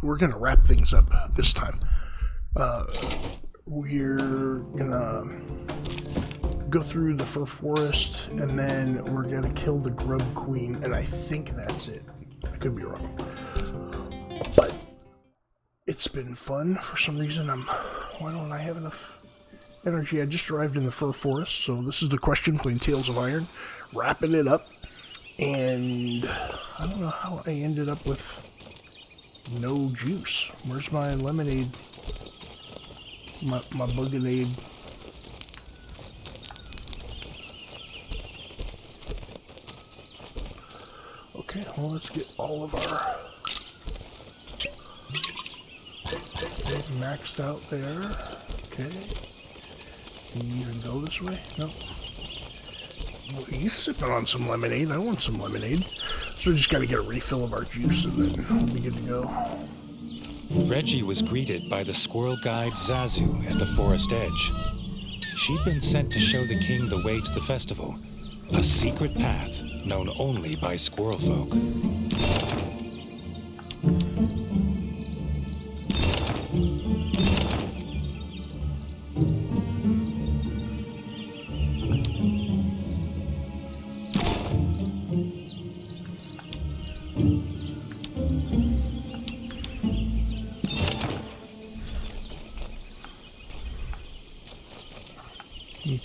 we're gonna wrap things up this time. We're gonna go through the fir forest, and then we're gonna kill the grub queen, and I think that's it. I could be wrong. But it's been fun. For some reason, why don't I have enough energy? I just arrived in the fir forest, so this is the question, playing Tales of Iron, wrapping it up, and I don't know how I ended up with no juice. Where's my lemonade? My buganade. Okay, well, let's get all of our maxed out there. Okay. Can you even go this way? No. Well, he's sipping on some lemonade. I want some lemonade. So we just got to get a refill of our juice, and then we'll be good to go. Reggie was greeted by the squirrel guide Zazu at the forest edge. She'd been sent to show the king the way to the festival, a secret path known only by squirrel folk.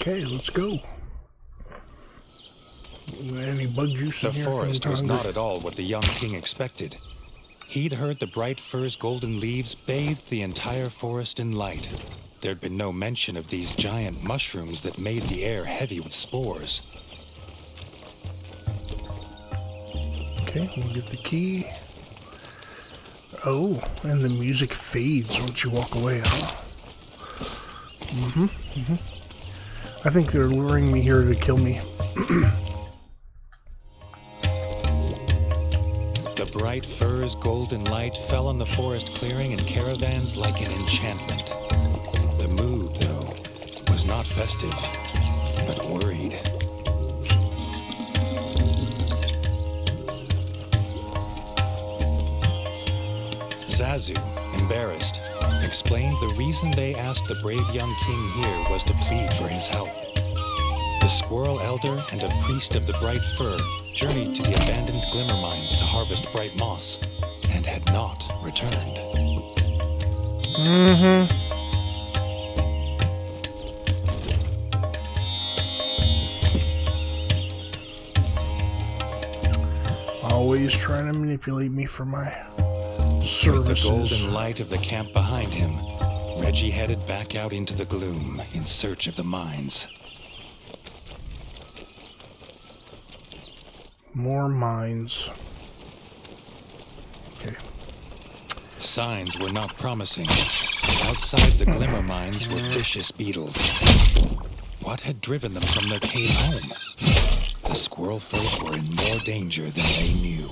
Okay, let's go. Any bug juice in here? The forest was not at all what the young king expected. He'd heard the bright fir's golden leaves bathed the entire forest in light. There'd been no mention of these giant mushrooms that made the air heavy with spores. Okay, we'll get the key. Oh, and the music fades once you walk away, huh? I think they're luring me here to kill me. The bright fir's golden light fell on the forest clearing and caravans like an enchantment. The mood, though, was not festive, but worried. Zazu, embarrassed, explained the reason they asked the brave young king here was to plead for his help. The squirrel elder and a priest of the bright fir journeyed to the abandoned glimmer mines to harvest bright moss, and had not returned. Always trying to manipulate me for my services. With the golden light of the camp behind him, Reggie headed back out into the gloom in search of the mines. More mines. Okay. Signs were not promising. Outside the glimmer mines were vicious beetles. What had driven them from their cave home? The squirrel folk were in more danger than they knew.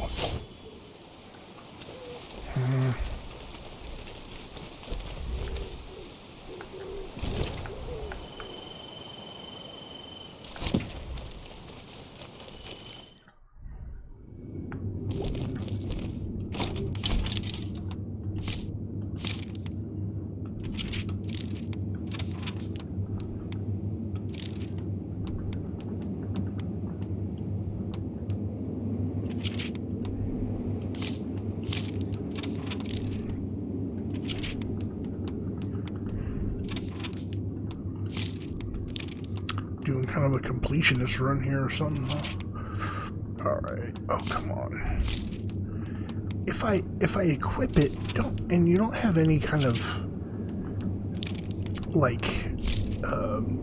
Doing kind of a completionist run here or something, huh? Alright. Oh, come on. If I equip it, and you don't have any kind of like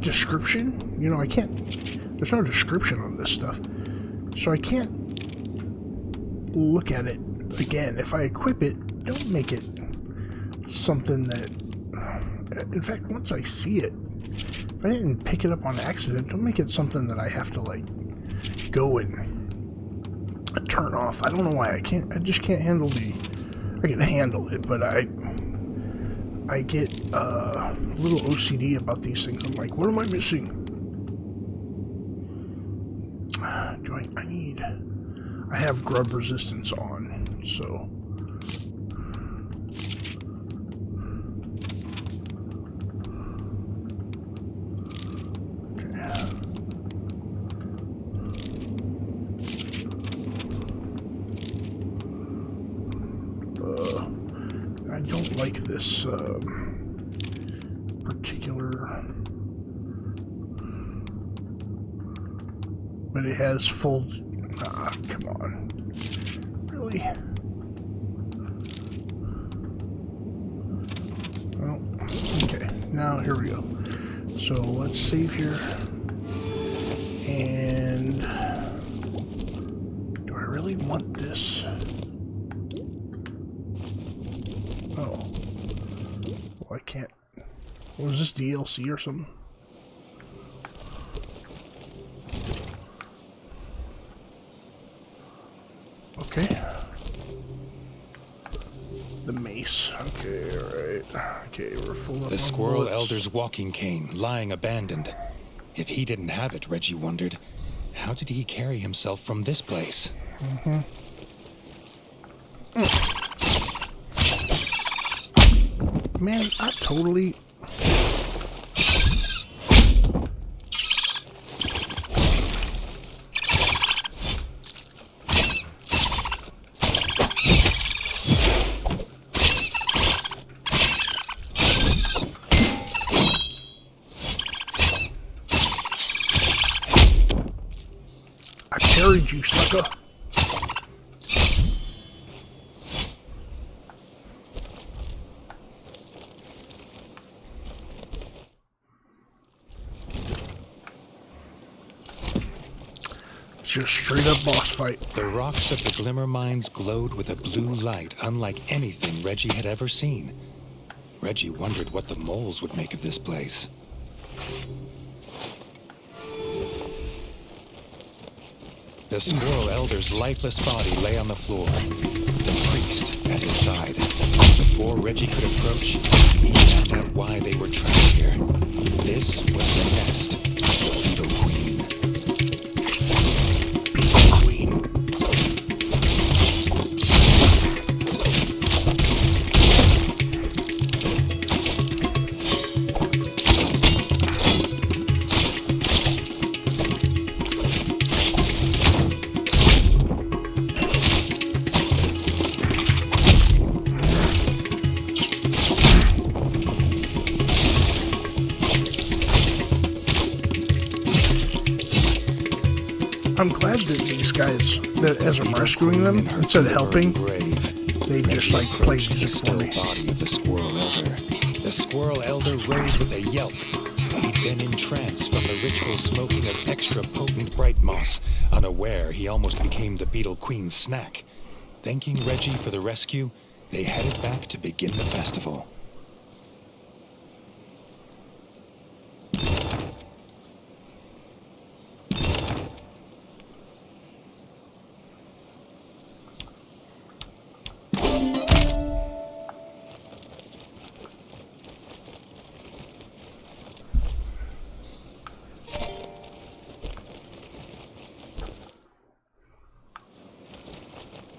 description, you know, I can't, there's no description on this stuff, so I can't look at it again. If I equip it, don't make it something that, in fact, once I see it, if I didn't pick it up on accident, don't make it something that I have to, like, go and turn off. I don't know why I just can't handle I can handle it, but I get a little OCD about these things. I'm like, what am I missing? I have grub resistance on, so I don't like this particular, but it has full. Come on, really? Well, okay. Now here we go. So let's save here, and do I really want this? Oh. Well, I can't. Was this DLC or something? Okay. The mace. Okay, alright. Okay, we're full up The on Squirrel bullets. Elder's walking cane, lying abandoned. If he didn't have it, Reggie wondered, how did he carry himself from this place? Man, I totally... I carried you, sucker. Just straight up boss fight. The rocks of the Glimmer Mines glowed with a blue light unlike anything Reggie had ever seen. Reggie wondered what the moles would make of this place. The Squirrel Elder's lifeless body lay on the floor, the priest at his side. Before Reggie could approach, he found out why they were trapped here. This was the nest of the Beetle Queen. Beetle Queen. I'm glad that these guys, that as I'm rescuing them, instead of helping, they just like play music for me. Body of the Squirrel Elder. The Squirrel Elder rose with a yelp. He'd been entranced from the ritual smoking of extra potent bright moss. Unaware, he almost became the Beetle Queen's snack. Thanking Reggie for the rescue, they headed back to begin the festival.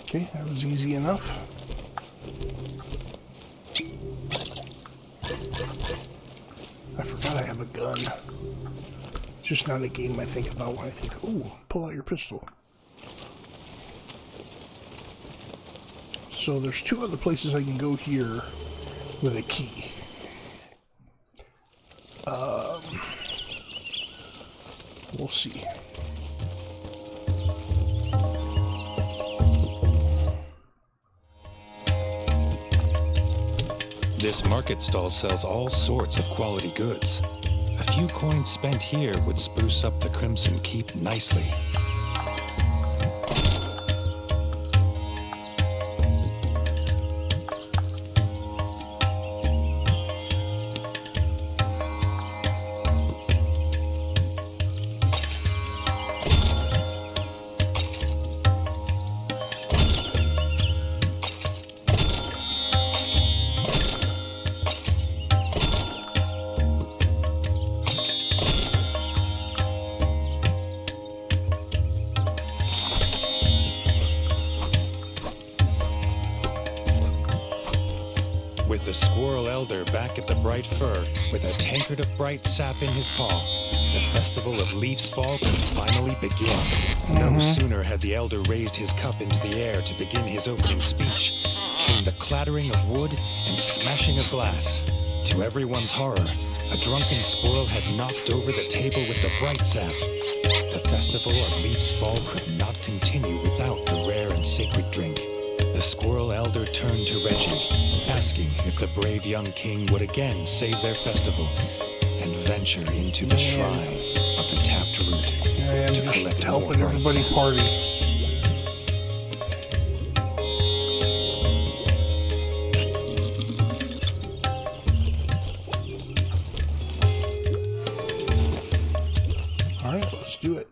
Okay, that was easy enough. I forgot I have a gun. Just not a game I think about when I think, ooh, pull out your pistol. So there's two other places I can go here with a key. We'll see. This market stall sells all sorts of quality goods. A few coins spent here would spruce up the Crimson Keep nicely. With the Squirrel Elder back at the Bright Fir, with a tankard of bright sap in his paw, the festival of Leaf's Fall could finally begin. No sooner had the Elder raised his cup into the air to begin his opening speech, came the clattering of wood and smashing of glass. To everyone's horror, a drunken squirrel had knocked over the table with the bright sap. The festival of Leaf's Fall could not continue without the rare and sacred drink. The Squirrel Elder turned to Reggie, asking if the brave young king would again save their festival and venture into the shrine of the tapped root to just collect helping more everybody bright party. All right, let's do it.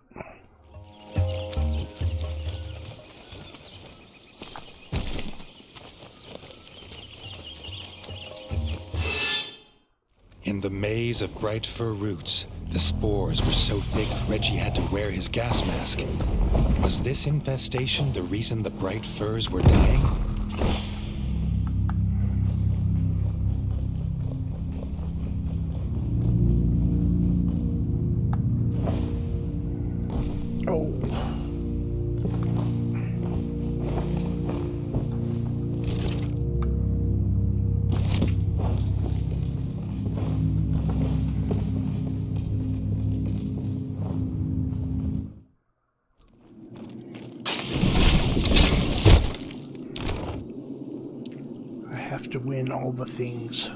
In the maze of bright fir roots, the spores were so thick Reggie had to wear his gas mask. Was this infestation the reason the bright firs were dying? Oh. I have to win all the things.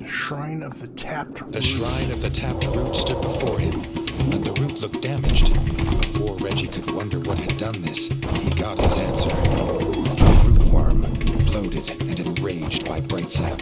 Shrine of the tapped root. The shrine of the tapped root stood before him, but the root looked damaged. Before Reggie could wonder what had done this, he got his answer. A root worm, bloated and enraged by bright sap.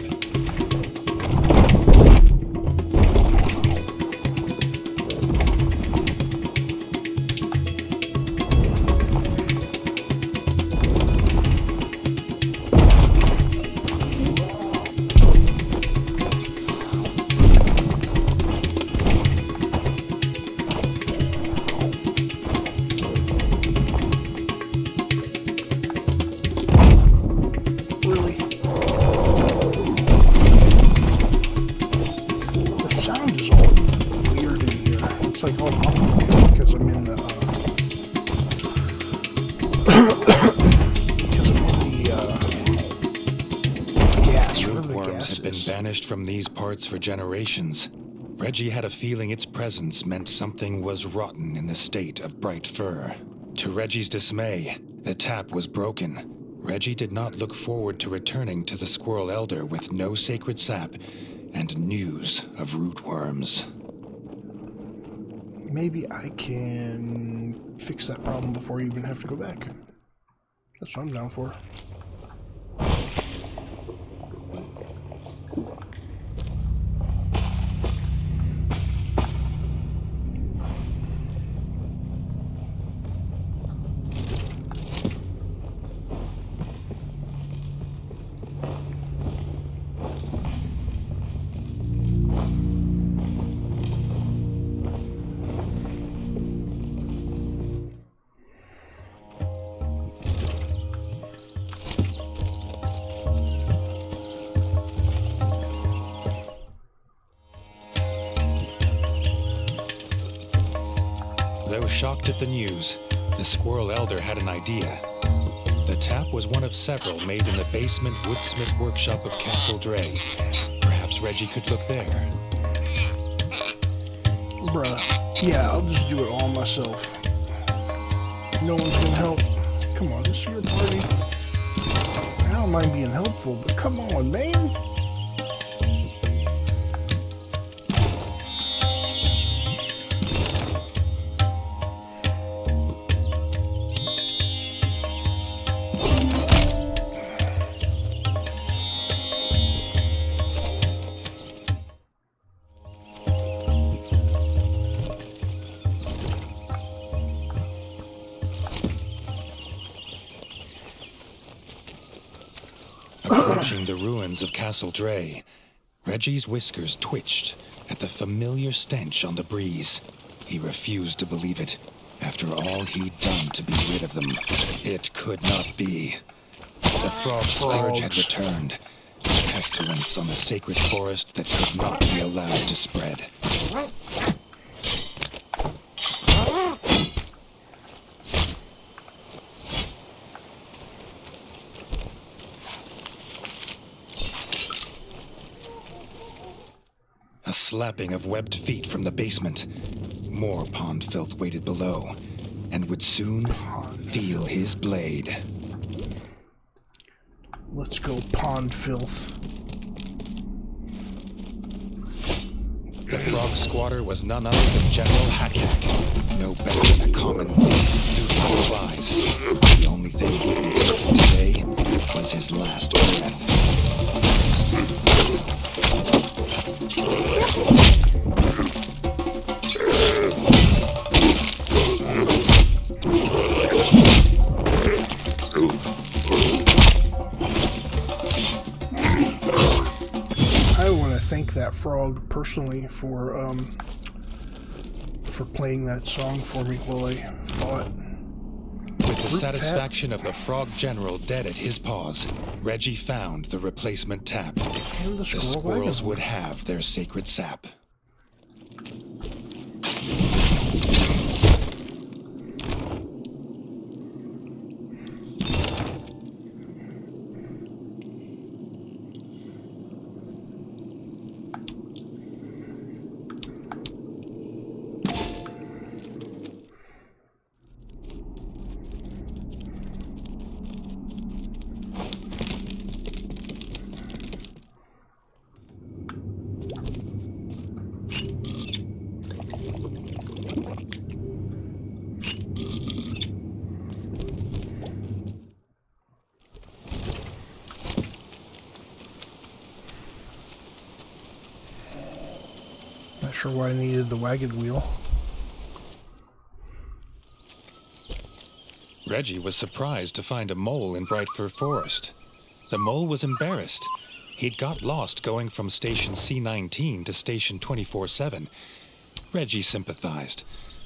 Banished from these parts for generations. Reggie had a feeling its presence meant something was rotten in the state of bright fir. To Reggie's dismay, the tap was broken. Reggie did not look forward to returning to the Squirrel Elder with no sacred sap and news of rootworms. Maybe I can fix that problem before you even have to go back. That's what I'm down for. Though shocked at the news, the Squirrel Elder had an idea. The tap was one of several made in the basement woodsmith workshop of Castle Dre. Perhaps Reggie could look there. Bruh, yeah, I'll just do it all myself. No one's gonna help. Come on, this is your party. I don't mind being helpful, but come on, man. Approaching the ruins of Castle Dre, Reggie's whiskers twitched at the familiar stench on the breeze. He refused to believe it. After all he'd done to be rid of them, it could not be. The frog scourge had returned. Pestilence on the sacred forest that could not be allowed to spread. A slapping of webbed feet from the basement. More pond filth waited below, and would soon feel his blade. Let's go pond filth. The frog squatter was none other than General Hack-Hack, no better than a common thief who supplies. The only thing he'd be taking today was his last breath. I want to thank that frog personally for playing that song for me while I fought. With the satisfaction of the frog general dead at his paws, Reggie found the replacement tap. And The squirrels would have their sacred sap. Not sure why I needed the wagon wheel. Reggie was surprised to find a mole in Brightfir Forest. The mole was embarrassed. He'd got lost going from Station C-19 to Station 24-7. Reggie sympathized.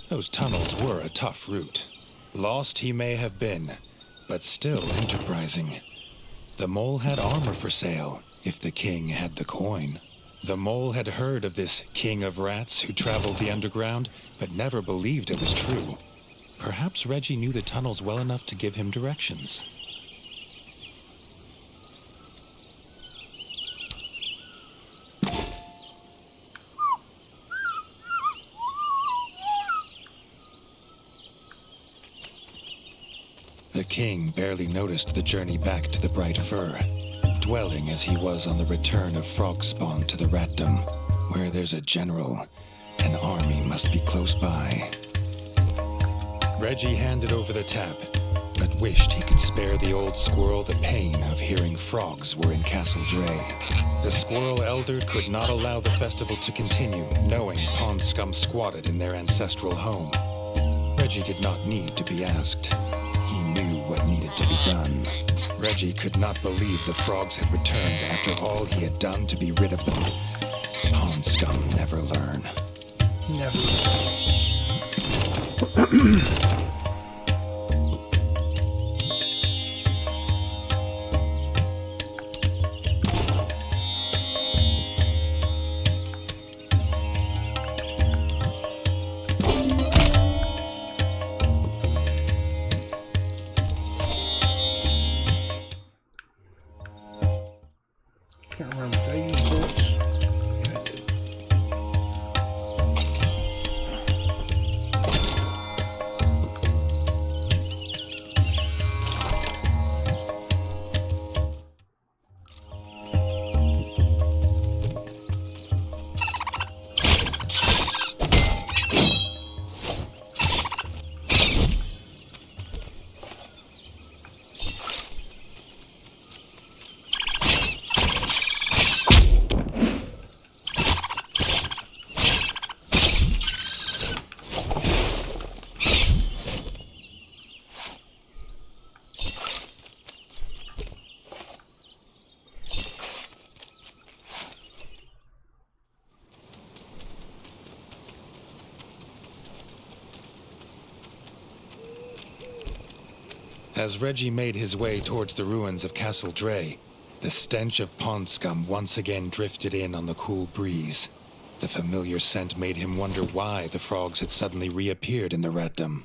Those tunnels were a tough route. Lost he may have been, but still enterprising. The mole had armor for sale, if the king had the coin. The mole had heard of this king of rats who traveled the underground, but never believed it was true. Perhaps Reggie knew the tunnels well enough to give him directions. The king barely noticed the journey back to the Bright Fir, dwelling as he was on the return of frog spawn to the ratdom. Where there's a general, an army must be close by. Reggie handed over the tap, but wished he could spare the old squirrel the pain of hearing frogs were in Castle Dre. The squirrel elder could not allow the festival to continue, knowing pond scum squatted in their ancestral home. Reggie did not need to be asked. He knew what needed to be done. Reggie could not believe the frogs had returned after all he had done to be rid of them. Pond scum never learn. Never. Can't remember. Did I use bullets? Yeah, I did. As Reggie made his way towards the ruins of Castle Dre, the stench of pond scum once again drifted in on the cool breeze. The familiar scent made him wonder why the frogs had suddenly reappeared in the ratdom.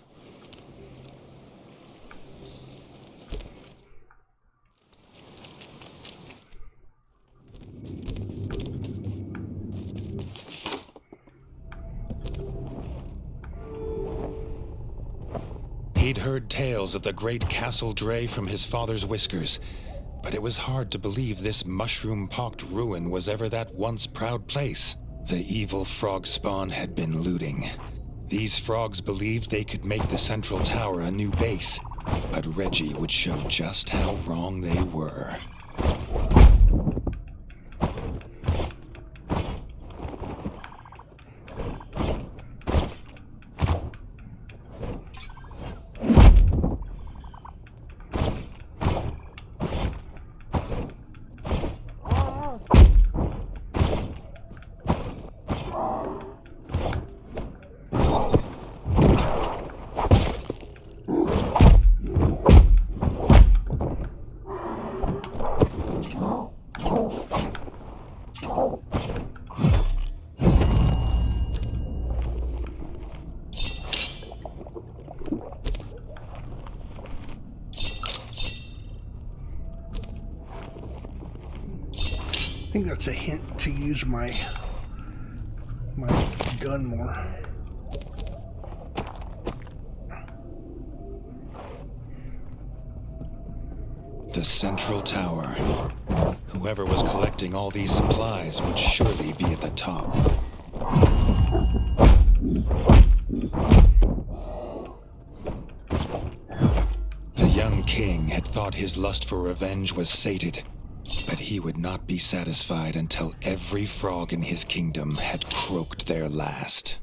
He'd heard tales of the great Castle Dre from his father's whiskers, but it was hard to believe this mushroom-pocked ruin was ever that once proud place. The evil frog spawn had been looting. These frogs believed they could make the central tower a new base, but Reggie would show just how wrong they were. I think that's a hint to use my gun more. The central tower. Whoever was collecting all these supplies would surely be at the top. The young king had thought his lust for revenge was sated, but he would not be satisfied until every frog in his kingdom had croaked their last.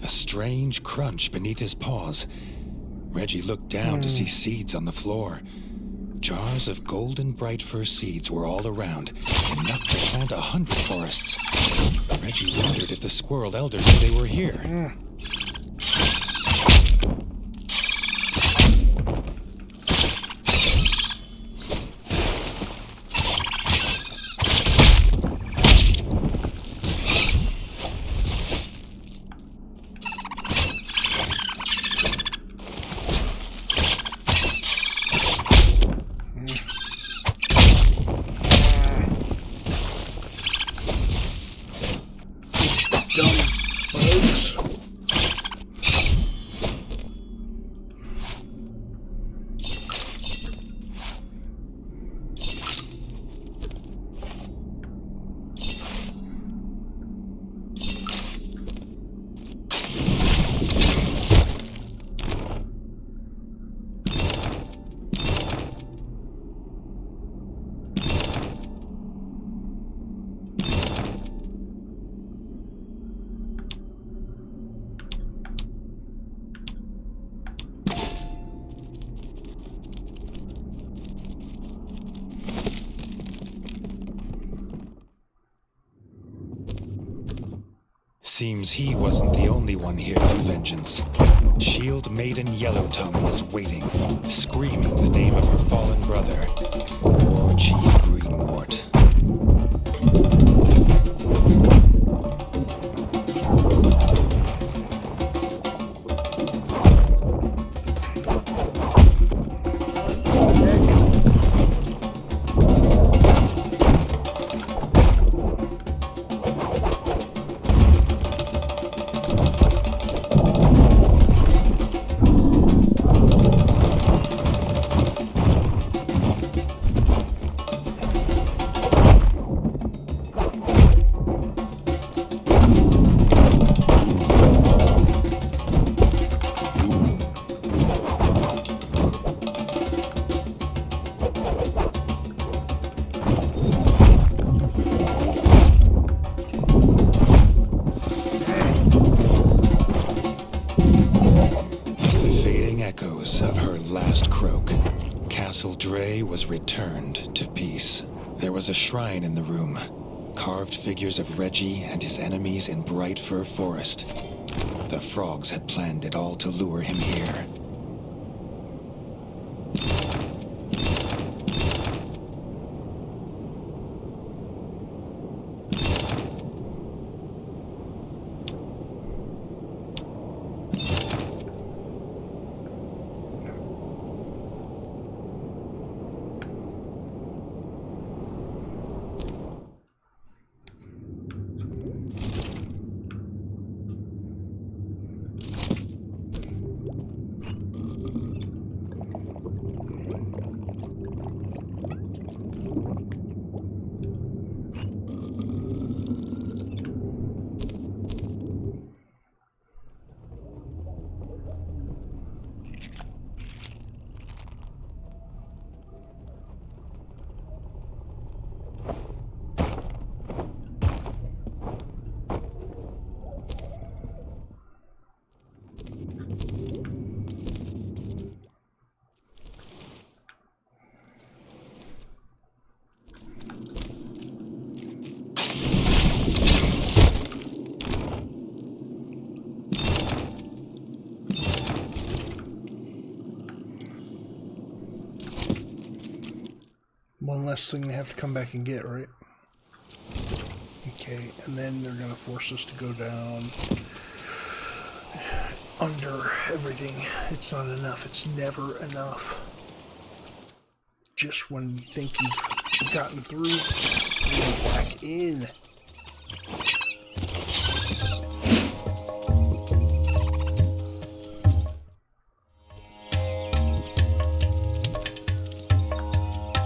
A strange crunch beneath his paws. Reggie looked down to see seeds on the floor. Jars of golden bright fir seeds were all around, enough to plant 100 forests. Reggie wondered if the squirrel elder knew they were here. Seems he wasn't the only one here for vengeance. Shield Maiden Yellowtongue was waiting, screaming the name of her fallen brother, War Chief Greenwort. echoes of her last croak. Castle Dre was returned to peace. There was a shrine in the room, carved figures of Reggie and his enemies in Bright Fir Forest. The frogs had planned it all to lure him here. One less thing they have to come back and get, right? Okay, and then they're gonna force us to go down under everything. It's not enough. It's never enough. Just when you think you've gotten through, you're back in.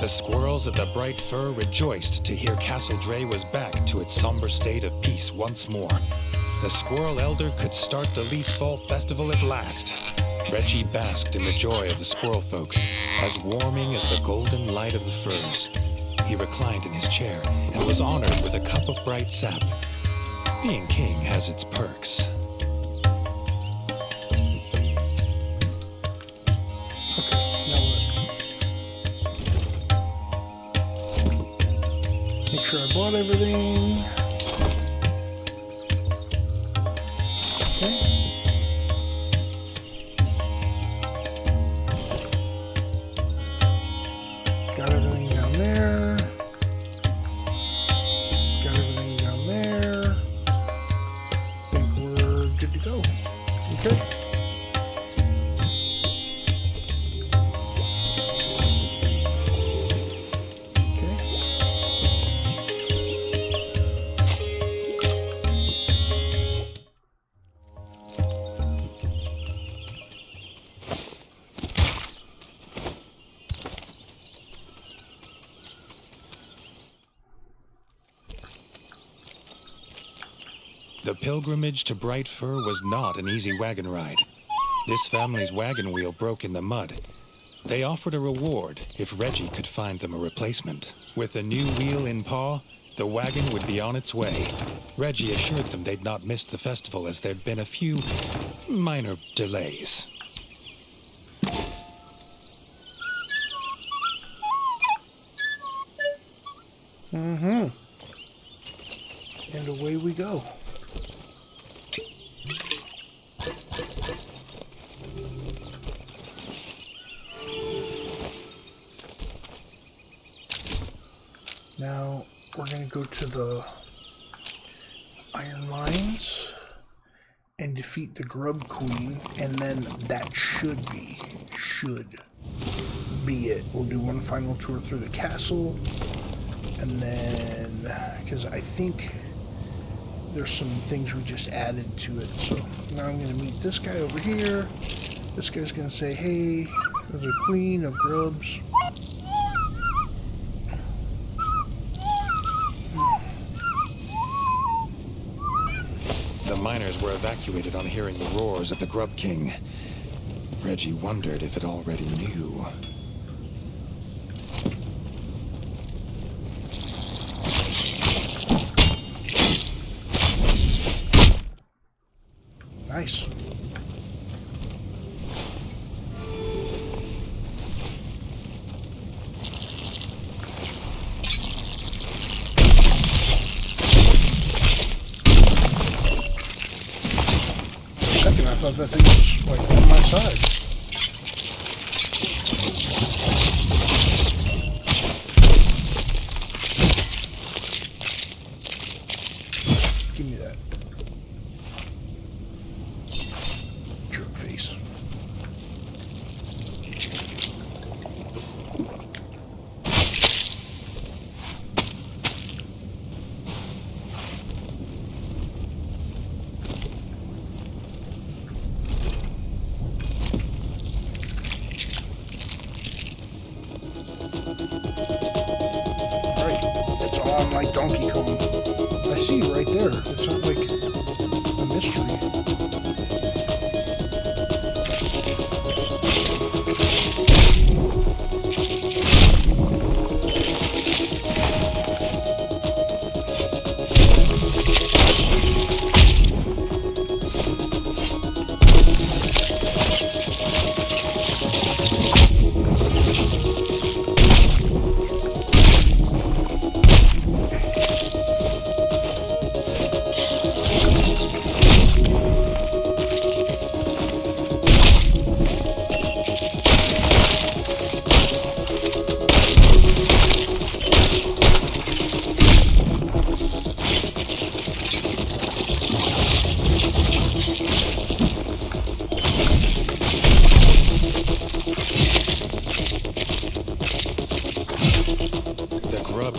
The squirrels of the Bright Fir rejoiced to hear Castle Dre was back to its somber state of peace once more. The Squirrel Elder could start the Leaf Fall Festival at last. Reggie basked in the joy of the squirrel folk, as warming as the golden light of the firs. He reclined in his chair and was honored with a cup of bright sap. Being king has its perks. Make sure I bought everything. Okay. Got everything down there. Got everything down there. Think we're good to go. Okay. The pilgrimage to Bright Fir was not an easy wagon ride. This family's wagon wheel broke in the mud. They offered a reward if Reggie could find them a replacement. With a new wheel in paw, the wagon would be on its way. Reggie assured them they'd not missed the festival as there'd been a few minor delays. Mm-hmm. And away we go. Now, we're going to go to the iron mines and defeat the Grub Queen, and then that should be it. We'll do one final tour through the castle, and then, because I think there's some things we just added to it. So now I'm going to meet this guy over here. This guy's going to say, hey, there's a queen of grubs. The miners were evacuated on hearing the roars of the Grub King. Reggie wondered if it already knew. Nice. inside. Give me that. Jerk face. Like Donkey Kong. I see you right there. It's not like a mystery.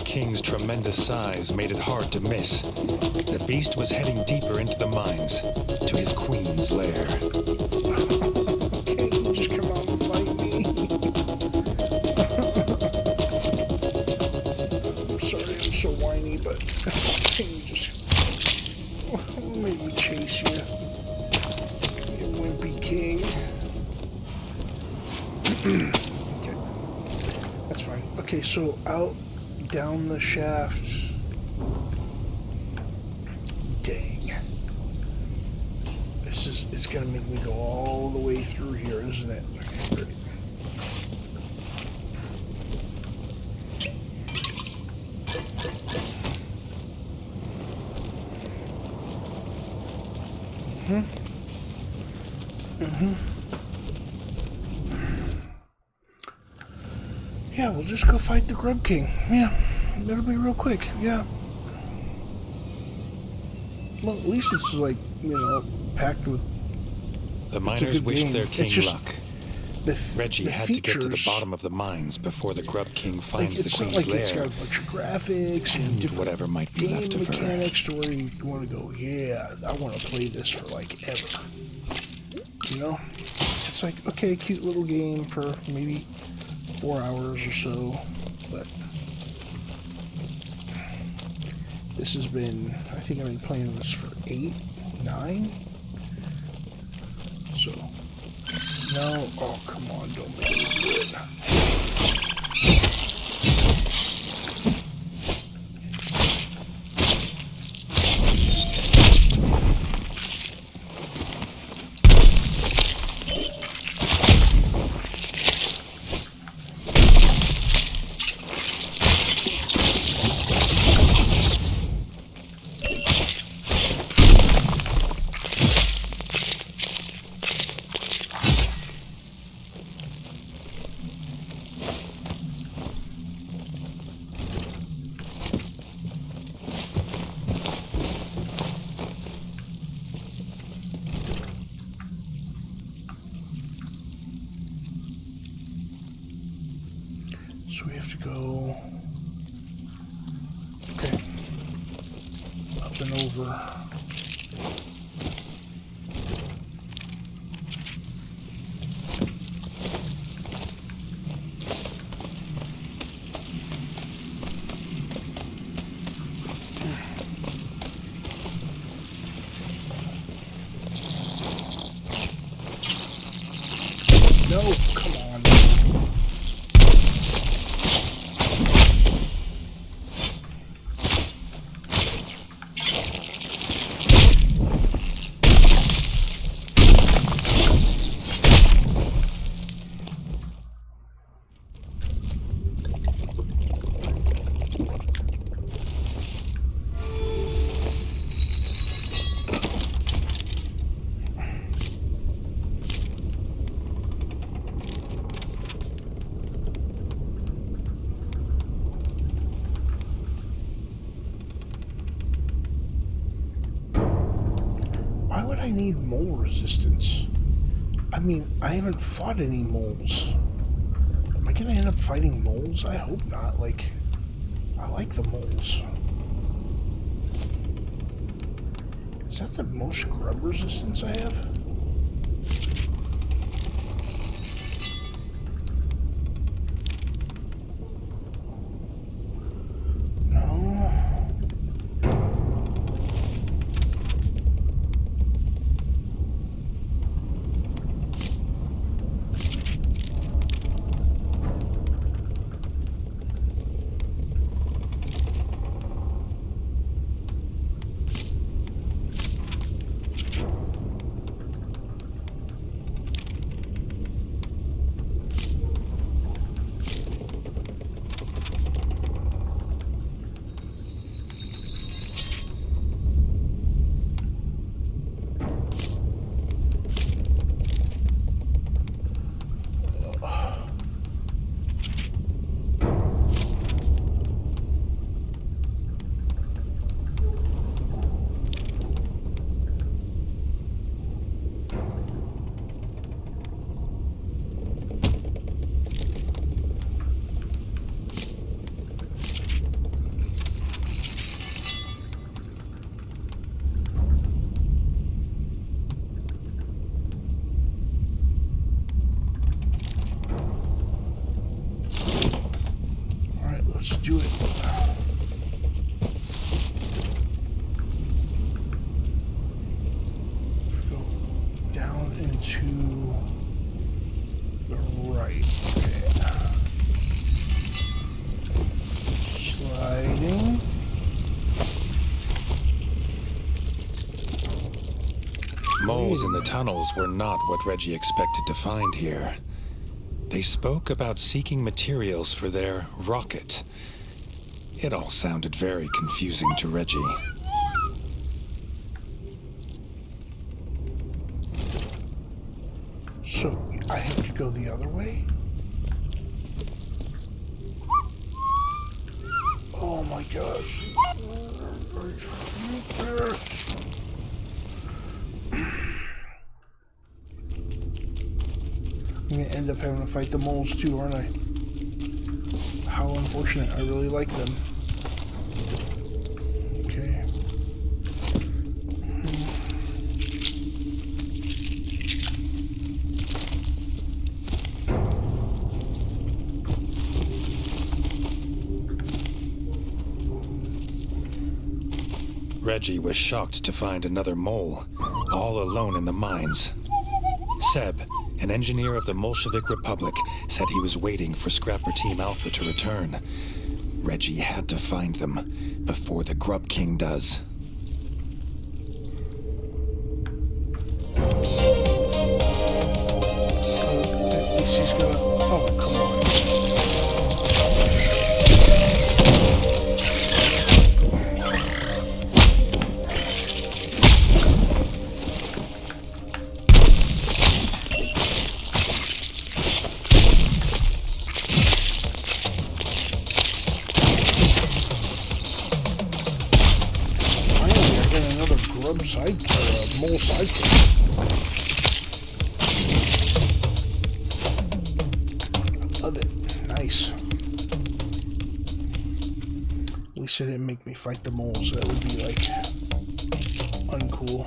King's tremendous size made it hard to miss. The beast was heading deeper into the mines, to his queen's lair. Can't you just come out and fight me? I'm sorry, I'm so whiny, but can you just make me chase you? You wimpy king. Okay, that's fine. Okay, so out down the shaft. Dang. It's gonna make me go all the way through here, isn't it? Okay, great. Yeah, we'll just go fight the Grub King. Yeah, it'll be real quick. Yeah. Well, at least it's like, packed with. The miners wished their king luck. Reggie the had features, to get to the bottom of the mines before the Grub King finds the it's queen's not like lair. It's got a bunch of graphics and different whatever might be game left of mechanics to where you want to go, yeah, I want to play this for like ever. You know? It's like, okay, cute little game for maybe 4 hours or so, but this has been, I think I've been playing this for 8, 9? So, no, oh, come on, don't make me do it. So we have to go, okay, up and over. No, come on. I need mole resistance. I mean, I haven't fought any moles. Am I gonna end up fighting moles? I hope not. Like, I like the moles. Is that the most grub resistance I have? Let's do it. Go down into the right. Okay. Sliding. Moles in the tunnels were not what Reggie expected to find here. They spoke about seeking materials for their rocket. It all sounded very confusing to Reggie. So, I have to go the other way? Oh my gosh. I'm gonna end up having to fight the moles too, aren't I? How unfortunate. I really like them. Okay. Reggie was shocked to find another mole, all alone in the mines. Seb, an engineer of the Bolshevik Republic, said he was waiting for Scrapper Team Alpha to return. Reggie had to find them before the Grub King does. At least he's gonna... Oh, come on. Mole sidekick. Love it. Nice. At least it didn't make me fight the moles. That would be like uncool.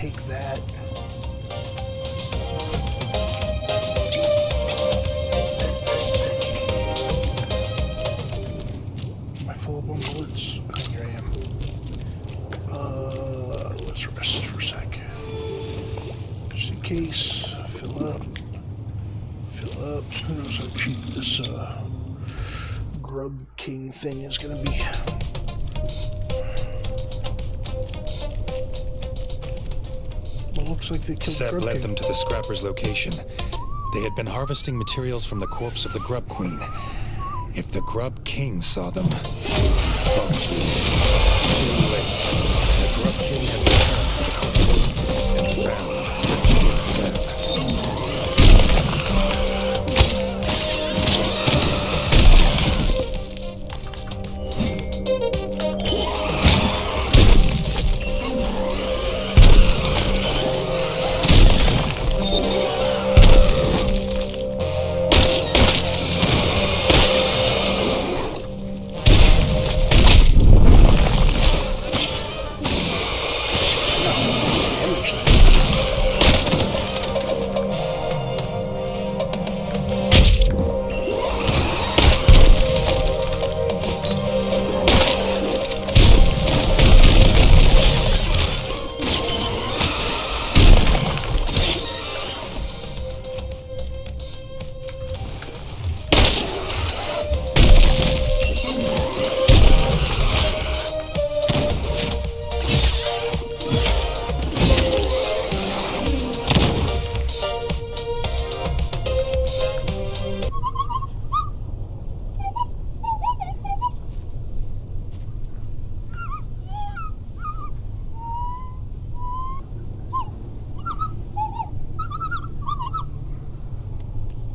take that. Am I full up on bullets? I think I am. Let's rest for a sec. Just in case. Fill up. Fill up. Who knows how cheap this Grub King thing is gonna be. Well, looks like they killed Seb Grub led King. them to the scrapper's location. They had been harvesting materials from the corpse of the Grub Queen. If the Grub King saw them... Oh, too late. The Grub King had returned for the corpse and found Reggie and Seb.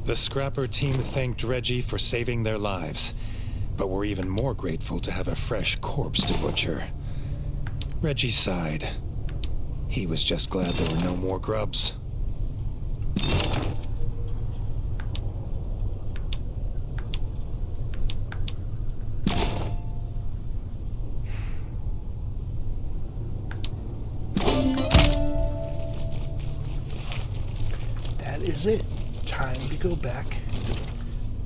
The scrapper team thanked Reggie for saving their lives, but were even more grateful to have a fresh corpse to butcher. Reggie sighed. He was just glad there were no more grubs. That is it. Time to go back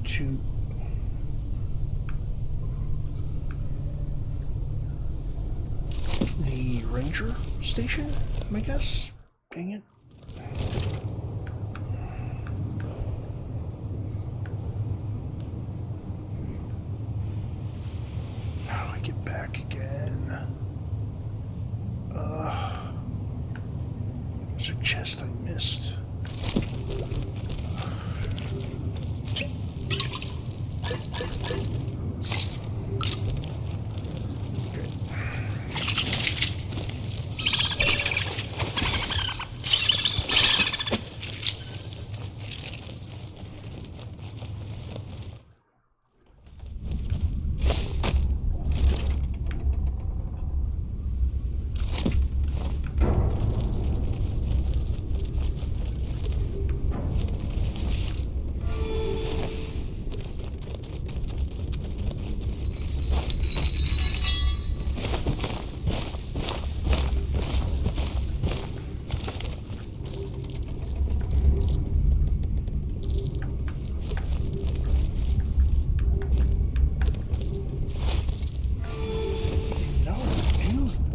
to the ranger station, I guess. Dang it. How do I get back again? There's a chest I missed.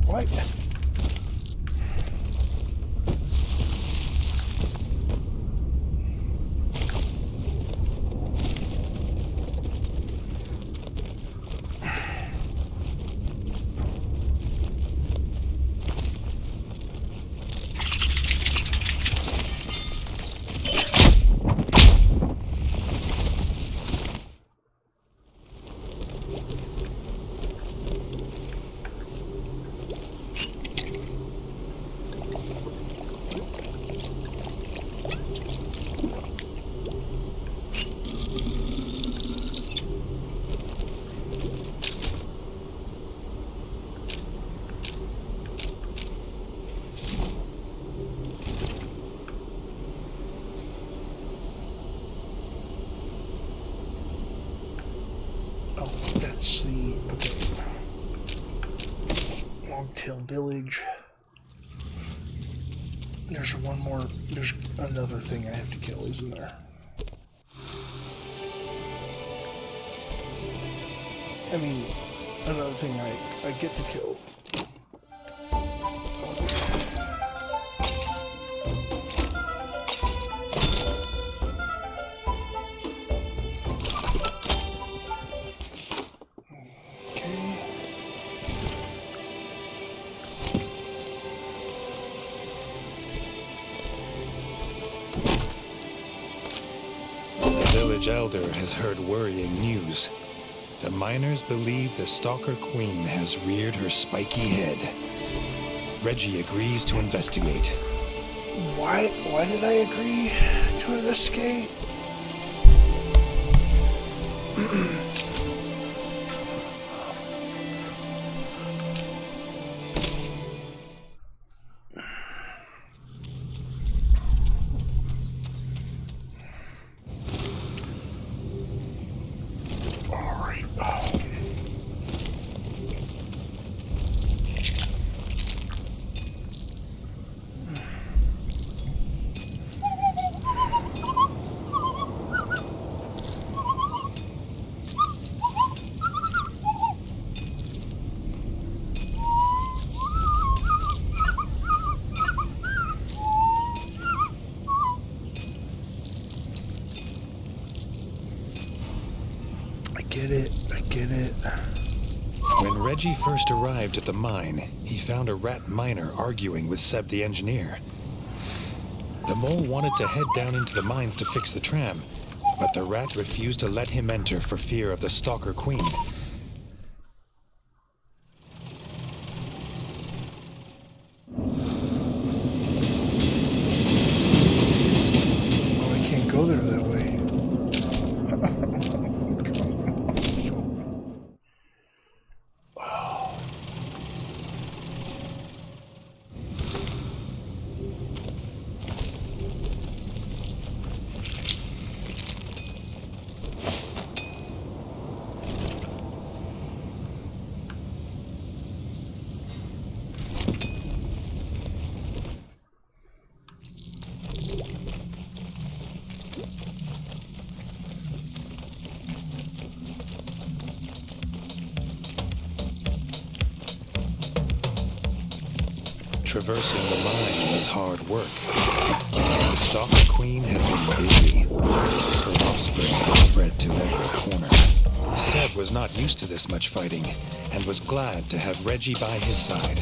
What? That's the, okay. Longtail Village. There's one more. There's another thing I have to kill, isn't there? I mean, another thing I get to kill. The village elder has heard worrying news. The miners believe the Stalker Queen has reared her spiky head. Reggie agrees to investigate. Why did I agree to investigate? I get it. When Reggie first arrived at the mine, he found a rat miner arguing with Seb the engineer. The mole wanted to head down into the mines to fix the tram, but the rat refused to let him enter for fear of the Stalker Queen. Oh, I can't go there that way. Traversing the mine was hard work. The Stalker Queen had been busy. Her offspring had spread to every corner. Seb was not used to this much fighting, and was glad to have Reggie by his side.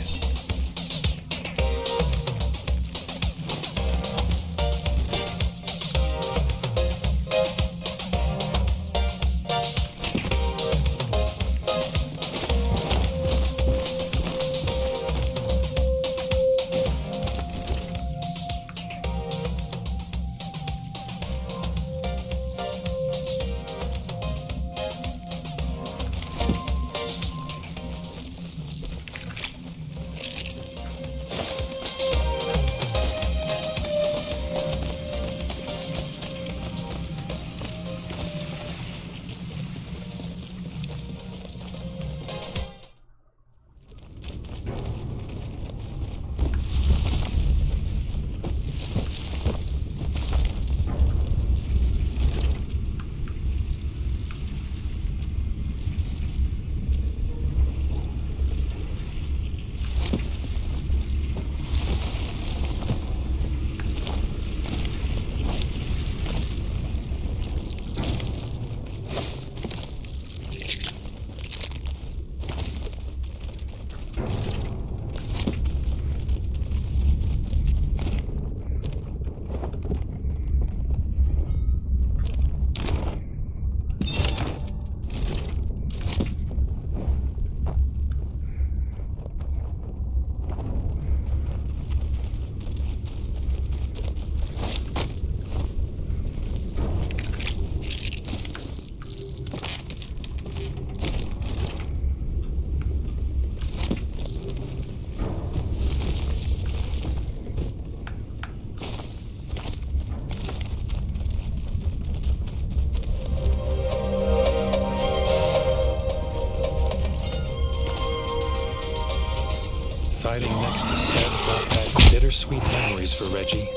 Fighting next to Seb brought back bittersweet memories for Reggie.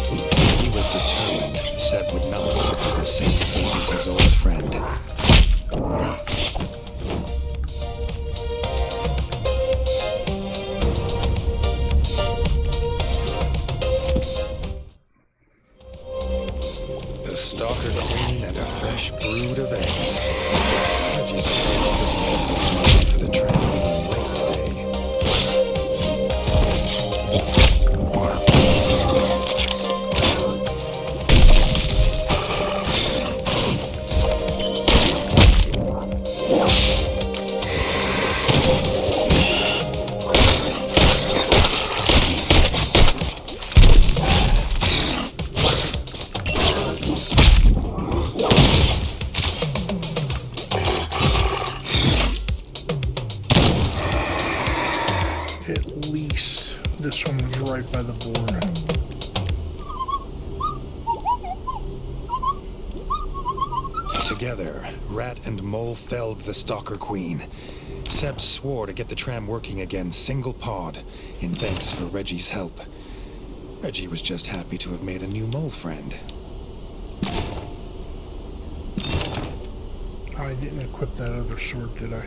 He was determined Seb would not suffer the same fate as his old friend. The Stalker Queen and a fresh brood of eggs. Reggie supposed this was a good moment for the train being late today. At least this one was right by the board. Together, Rat and Mole felled the Stalker Queen. Seb swore to get the tram working again single pod, in thanks for Reggie's help. Reggie was just happy to have made a new mole friend. I didn't equip that other sword, did I?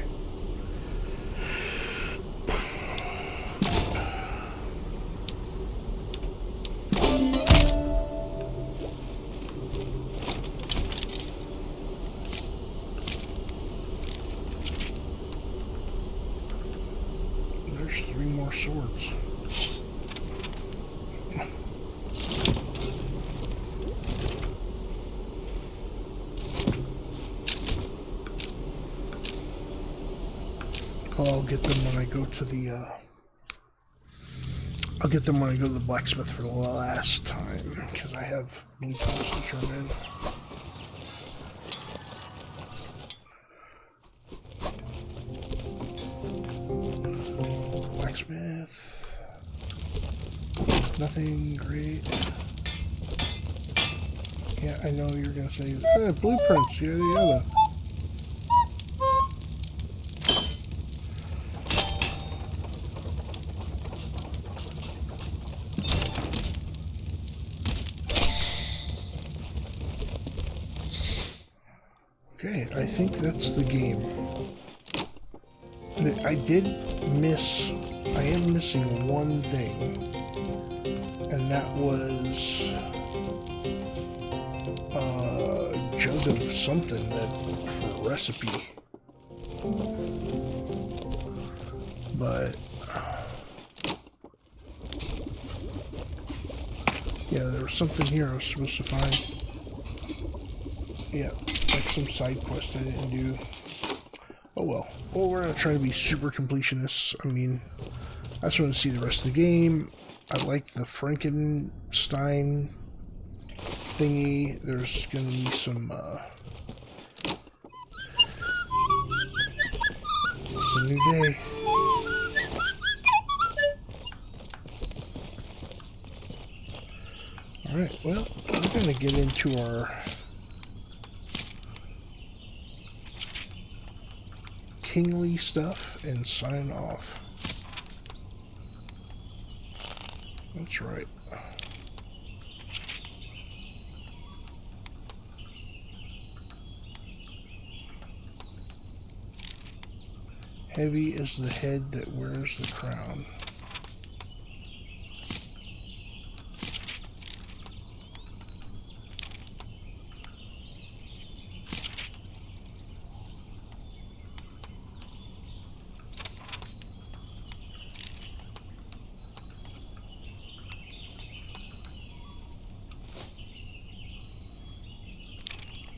There's 3 more swords. I'll get them when I go to the, I'll get them when I go to the blacksmith for the last time, because I have blueprints to turn in. Blacksmith. Nothing great. Yeah, I know you're gonna say, blueprints, yada yada. Okay, I think that's the game. I am missing one thing, and that was a jug of something for a recipe. But yeah, there was something here I was supposed to find. Yeah, like some side quest I didn't do. Oh well. Well, we're not trying to be super completionists. I mean, I just want to see the rest of the game. I like the Frankenstein thingy. There's going to be some, it's a new day. Alright, well, we're going to get into our kingly stuff and sign off. That's right. Heavy is the head that wears the crown.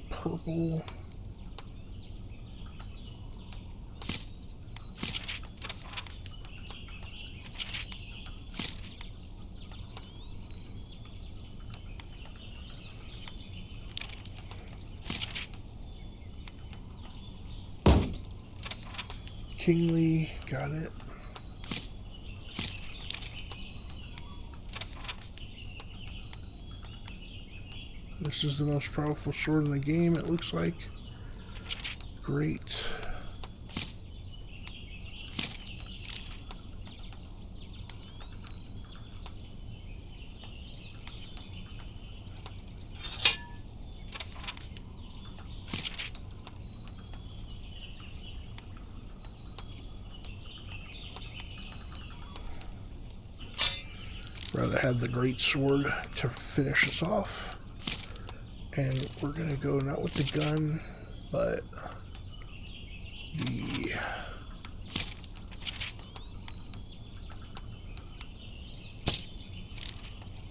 Purple. Kingly, got it. This is the most powerful sword in the game, it looks like. Great. Rather have the great sword to finish us off. And we're gonna go not with the gun, but the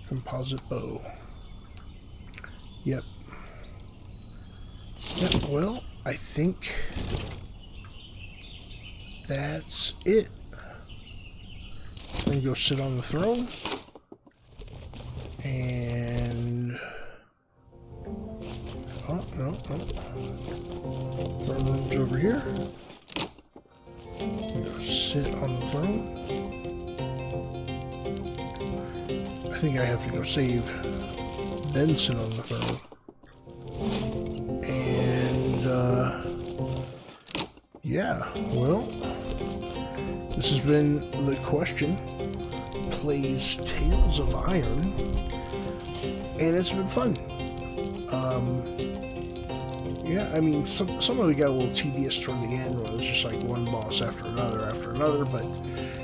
composite bow. Yep. Yep, well, I think that's it. I'm gonna go sit on the throne. And oh, no. Throne room's over here. I'm gonna sit on the throne. I think I have to go save, then sit on the throne. And yeah, well, this has been The Question Plays Tales of Iron, and it's been fun. Yeah, I mean, some of it got a little tedious toward the end, where it's just like one boss after another, but,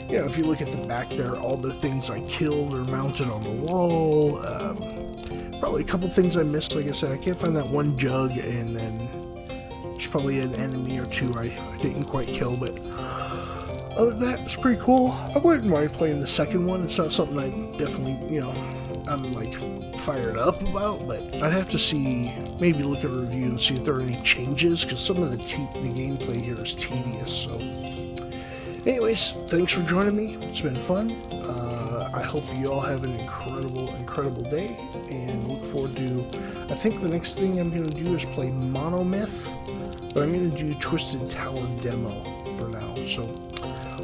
you know, if you look at the back there, all the things I killed are mounted on the wall. Probably a couple things I missed, like I said, I can't find that one jug, and then there's probably an enemy or two I didn't quite kill, but other than that, it's pretty cool. I wouldn't mind playing the second one. It's not something I definitely, you know, I'm like fired up about, but I'd have to see, maybe look at a review and see if there are any changes, because some of the gameplay here is tedious. So anyways, thanks for joining me. It's been fun. I hope you all have an incredible day, and look forward to, I think the next thing I'm going to do is play Monomyth, but I'm going to do Twisted Tower demo for now. So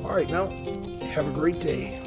alright, now have a great day.